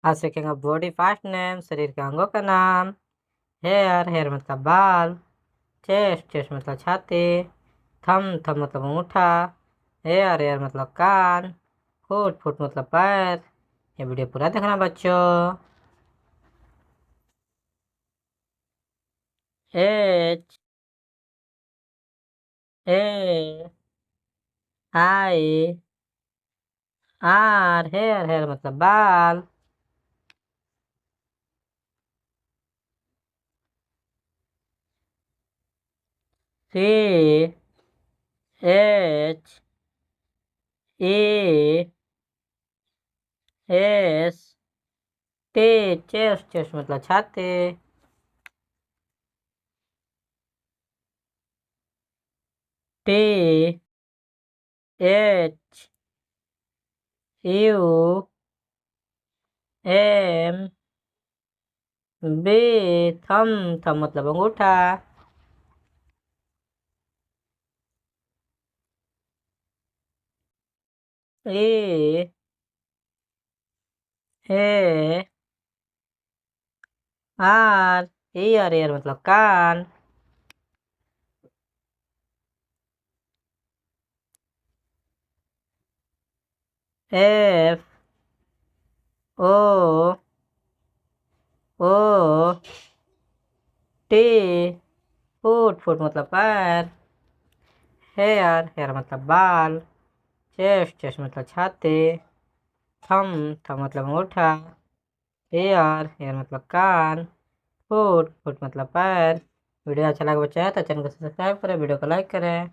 आज सीखेंगे body part name, शरीर के अंगों का नाम। हेयर, हेयर मतलब बाल। चेस्ट, चेस्ट मतलब छाती। थम, थम मतलब अंगूठा। हेयर, हेयर मतलब कान। फुट, फुट मतलब पैर। ये वीडियो पूरा देखना बच्चों। H A I R, hair, hair मतलब बाल। C H A S T, chest, chest मतलब छाती। T H U M B, thumb, thumb मतलब अंगूठा। E A R, ear, ear मतलब कान। F O O T, foot, foot मतलब पैर। हेयर, हेयर मतलब बाल। चेस्ट, चेस्ट मतलब छाती। थम, थम मतलब अंगूठा। हेयर, हेयर मतलब कान। फुट, फुट मतलब पैर। वीडियो अच्छा लगा बच्चा है तो चैनल को सब्सक्राइब करें, वीडियो को लाइक करें।